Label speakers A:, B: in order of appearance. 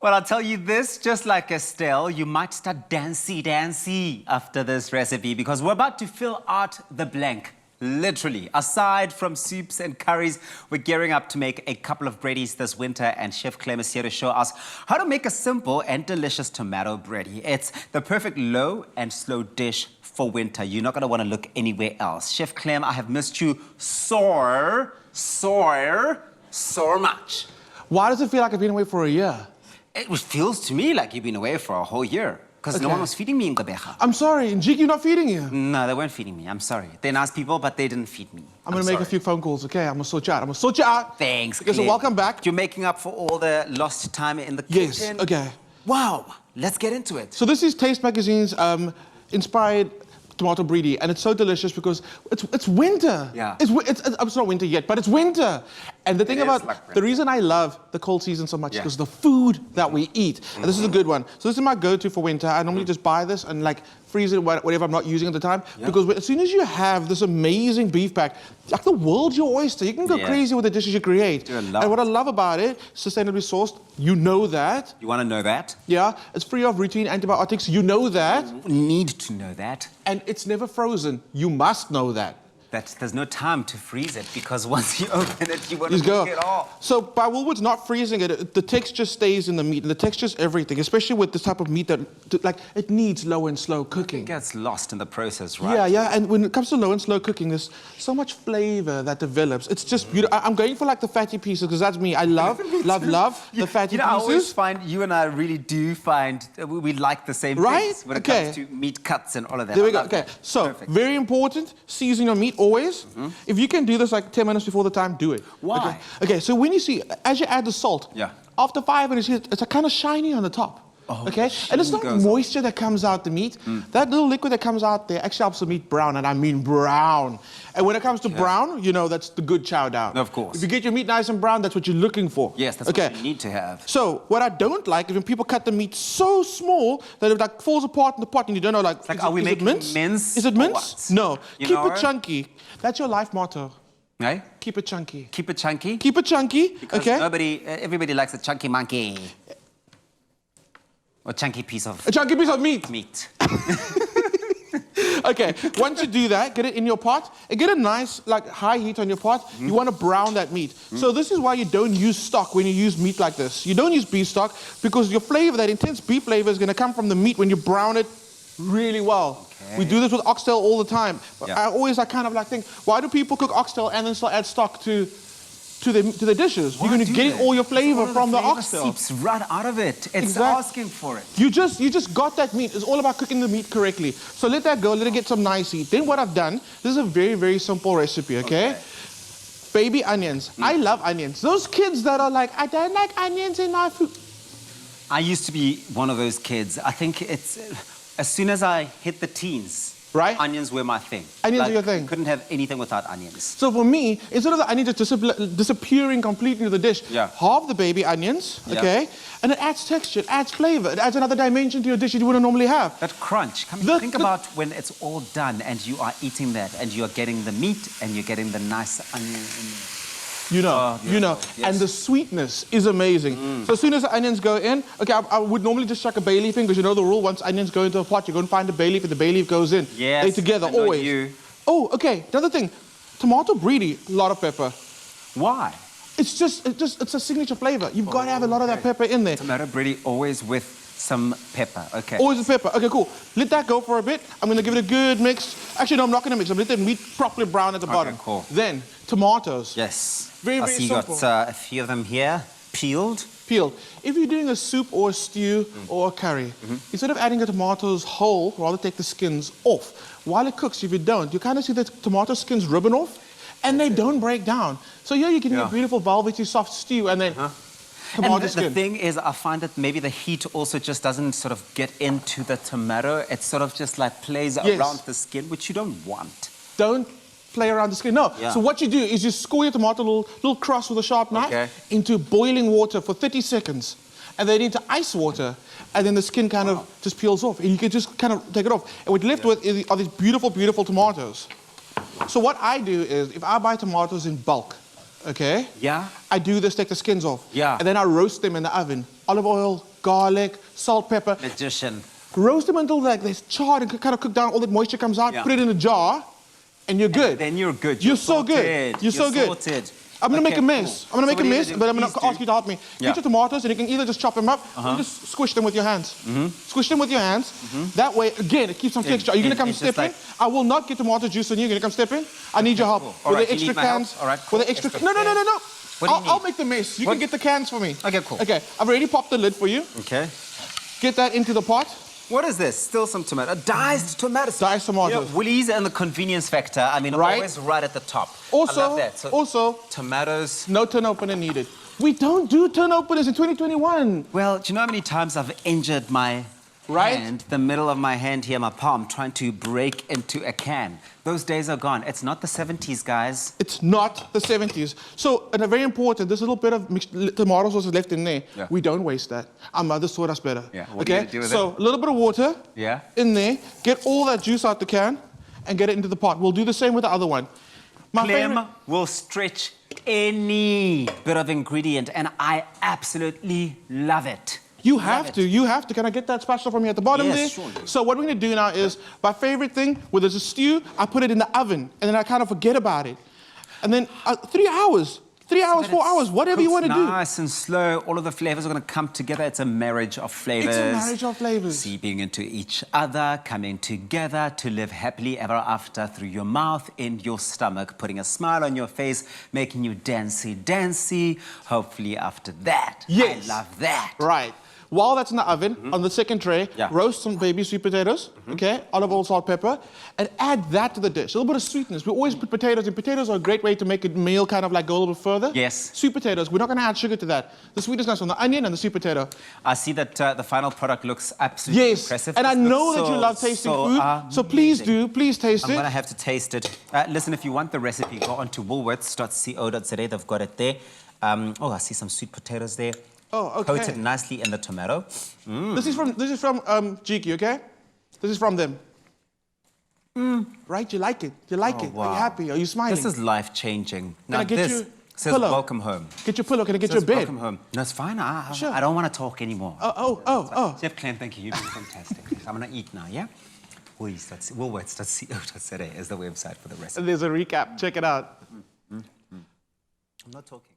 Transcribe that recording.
A: Well, I'll tell you this, just like Estelle, you might start dancey after this recipe because we're about to fill out the blank. Literally. Aside from soups and curries, we're gearing up to make a couple of bredies this winter, and Chef Clem is here to show us how to make a simple and delicious tomato bredie. It's the perfect low and slow dish for winter. You're not going to want to look anywhere else. Chef Clem, I have missed you so much.
B: Why does it feel like I've been away for a year?
A: It feels to me like you've been away for a whole year. Because no one was feeding me in Gqeberha.
B: I'm sorry, Njiki not feeding you?
A: No, they weren't feeding me. I'm sorry. They're nice people, but they didn't feed me.
B: I'm going to make a few phone calls, okay? I'm going to sort you out.
A: Thanks,
B: Clem. So welcome back.
A: You're making up for all the lost time in the kitchen.
B: Yes, okay.
A: Wow, let's get into it.
B: So this is Taste Magazine's inspired tomato bredie, and it's so delicious because it's winter.
A: Yeah.
B: It's not winter yet, but it's winter. And the thing about, the reason I love the cold season so much is because the food that we eat. And this is a good one. So this is my go-to for winter. I normally just buy this and like freeze it, whatever I'm not using at the time. Because as soon as you have this amazing beef pack, like the world's your oyster. You can go crazy with the dishes you create. And what I love about it, sustainably sourced, you know that.
A: You want to know that?
B: Yeah, it's free of routine antibiotics, you know that.
A: Need to know that.
B: And it's never frozen, you must know that.
A: There's no time to freeze it because once you open it, you want to cook it all.
B: So by Woolworths not freezing it, the texture stays in the meat, and the texture's everything, especially with this type of meat that, like, it needs low and slow cooking.
A: It gets lost in the process, right?
B: Yeah, and when it comes to low and slow cooking, there's so much flavor that develops. It's just beautiful. I'm going for like the fatty pieces because that's me. I love the fatty pieces.
A: I always find you and I really do find we like the same things when it comes to meat cuts and all of that.
B: There we go. Okay, so very important, season your meat always. If you can do this like 10 minutes before the time, do it.
A: Why?
B: Okay, so when you see, as you add the salt, after 5 minutes, it's kind of shiny on the top. Okay, and it's not moisture that comes out the meat. That little liquid that comes out there actually helps the meat brown, and I mean brown. And when it comes to brown, you know that's the good chow down.
A: Of course.
B: If you get your meat nice and brown, that's what you're looking for.
A: Yes, that's what you need to have.
B: So what I don't like is when people cut the meat so small that it like falls apart in the pot, and you don't know like,
A: are we making mince?
B: Is it mince? No. Keep it chunky. That's your life motto.
A: Right?
B: Keep it chunky.
A: Keep it chunky?
B: Keep it chunky,
A: because everybody likes a chunky monkey. Or chunky piece of...
B: A chunky piece of meat. Okay, once you do that, get it in your pot and get a nice like high heat on your pot. You want to brown that meat. So this is why you don't use stock when you use meat like this. You don't use beef stock because your flavor, that intense beef flavor, is going to come from the meat when you brown it really well. We do this with oxtail all the time. I always kind of think, why do people cook oxtail and then still add stock to the dishes? You're going to get all your flavor from the oxtail.
A: Seeps right out of it. It's asking for it.
B: You just got that meat. It's all about cooking the meat correctly. So let that go. Let it get some nice heat. Then what I've done, this is a very, very simple recipe, okay? Baby onions. I love onions. Those kids that are like, I don't like onions in my food.
A: I used to be one of those kids. I think it's, as soon as I hit the teens, onions were my thing.
B: Onions are your thing.
A: Couldn't have anything without onions.
B: So for me, instead of the onions disappearing completely into the dish, halve the baby onions, okay? And it adds texture, it adds flavor, it adds another dimension to your dish you wouldn't normally have.
A: That crunch. Think about when it's all done and you are eating that and you are getting the meat and you're getting the nice onion.
B: You know, and the sweetness is amazing. So as soon as the onions go in, okay, I would normally just chuck a bay leaf in because you know the rule, once onions go into a pot, you go and find a bay leaf and the bay leaf goes in.
A: Yes,
B: they're together, always. Oh, okay, another thing, tomato bredie, a lot of pepper.
A: Why?
B: It's a signature flavor. You've got to have a lot of that pepper in there.
A: Tomato bredie always with some pepper, okay.
B: Always with pepper, okay, cool. Let that go for a bit. I'm gonna give it a good mix. Actually, no, I'm not gonna mix. I'm gonna let the meat properly brown at the bottom.
A: Cool.
B: Then, tomatoes.
A: Yes.
B: Very, very simple.
A: I see you got a few of them here, peeled.
B: Peeled. If you're doing a soup or a stew or a curry, instead of adding the tomatoes whole, rather take the skins off. While it cooks, if you don't, you kind of see the tomato skins ribbon off, and they don't break down. So here you're getting a beautiful velvety soft stew, and then tomato skin.
A: The thing is, I find that maybe the heat also just doesn't sort of get into the tomato. It sort of just like plays around the skin, which you don't want.
B: Don't play around the skin. No. So what you do is you score your tomato little cross with a sharp knife into boiling water for 30 seconds. And then into ice water. And then the skin kind of just peels off. And you can just kind of take it off. And what you're left with are these beautiful, beautiful tomatoes. So what I do is, if I buy tomatoes in bulk, okay?
A: Yeah.
B: I do this, take the skins off.
A: Yeah.
B: And then I roast them in the oven. Olive oil, garlic, salt, pepper.
A: Magician.
B: Roast them until like they're charred and kind of cook down, all that moisture comes out,
A: Yeah.
B: put it in a jar, and you're good.
A: Then you're good.
B: You're so good. You're so good.
A: Sorted.
B: I'm gonna make a mess.
A: Cool.
B: I'm gonna make a
A: So what are you
B: mess,
A: gonna do?
B: but I'm gonna
A: Please
B: ask you to help me.
A: Yeah.
B: Get your tomatoes, and you can either just chop them up or just squish them with your hands. Squish them with your hands. That way, again, it keeps some texture. Are you gonna come
A: it's
B: step
A: just
B: in? I will not get tomato juice on you. You're gonna come step in? I need your help.
A: Cool. All
B: With
A: right,
B: the
A: you need
B: extra
A: my help?
B: cans.
A: All right, cool.
B: With the extra.
A: Extra
B: No.
A: What do you
B: I'll
A: need?
B: make the mess. You
A: What?
B: can get the cans for me.
A: Okay, cool.
B: Okay, I've already popped the lid for you.
A: Okay.
B: Get that into the pot.
A: What is this? Still some tomato. Diced tomatoes.
B: Diced tomatoes.
A: Yeah, Woolies and the convenience factor. I mean,
B: Right.
A: always right at the top.
B: Also,
A: I love that. So,
B: also,
A: tomatoes.
B: no tin opener needed. We don't do tin openers in 2021.
A: Well, do you know how many times I've injured my
B: Right?
A: hand, the middle of my hand here, my palm, trying to break into a can? Those days are gone. It's not the 70s, guys.
B: It's not the 70s. So, and a very important, this little bit of tomato sauce is left in there.
A: Yeah.
B: We don't waste that. Our mothers taught us better.
A: Yeah, what are you
B: Okay?
A: gonna do with
B: So, a little bit of water
A: Yeah.
B: in there. Get all that juice out the can and get it into the pot. We'll do the same with the other one. My
A: Clem
B: favorite-
A: will stretch any bit of ingredient, and I absolutely love it.
B: You
A: Love
B: have
A: it.
B: to. You have to. Can I get that spatula from you at the bottom
A: Yes,
B: there?
A: sure, dude.
B: So what we're going to do now is, my favorite thing, where there's a stew, I put it in the oven, and then I kind of forget about it. And then 3 hours, 3 hours, 4 hours, whatever you want to do.
A: Nice and slow. All of the flavors are going to come together. It's a marriage of flavors.
B: It's a marriage of flavors.
A: Seeping into each other, coming together to live happily ever after through your mouth, in your stomach, putting a smile on your face, making you dancy. Hopefully after that.
B: Yes.
A: I love that.
B: Right. While that's in the oven, on the second tray,
A: Yeah.
B: roast some baby sweet potatoes, okay? Olive oil, salt, pepper, and add that to the dish. A little bit of sweetness. We always put potatoes in. Potatoes are a great way to make a meal kind of like go a little bit further.
A: Yes.
B: Sweet potatoes. We're not going to add sugar to that. The sweetness comes from the onion and the sweet potato.
A: I see that the final product looks absolutely
B: Yes.
A: impressive.
B: And I
A: This
B: know
A: looks
B: that you
A: so,
B: love tasting
A: so
B: food, so please
A: amazing.
B: do. Please taste
A: I'm
B: it.
A: going to have to taste it. Listen, if you want the recipe, go on to woolworths.co.za. They've got it there. I see some sweet potatoes there.
B: Oh, okay.
A: Coated nicely in the tomato.
B: This is from Jiki, okay? This is from them. Right? You like it? You like it? Are
A: wow.
B: you happy? Are you smiling?
A: This is life-changing. Now
B: I get
A: this
B: you
A: says
B: pillow?
A: welcome home.
B: Get your pillow. Can I get
A: Says
B: your bed?
A: welcome home. No, it's fine.
B: Sure.
A: I don't want to talk anymore.
B: Oh.
A: Chef Clem, thank you. You've been fantastic. I'm going to eat now, yeah? Woolworths.co.za is the website for the recipe.
B: There's a recap. Check it out.
A: I'm not talking.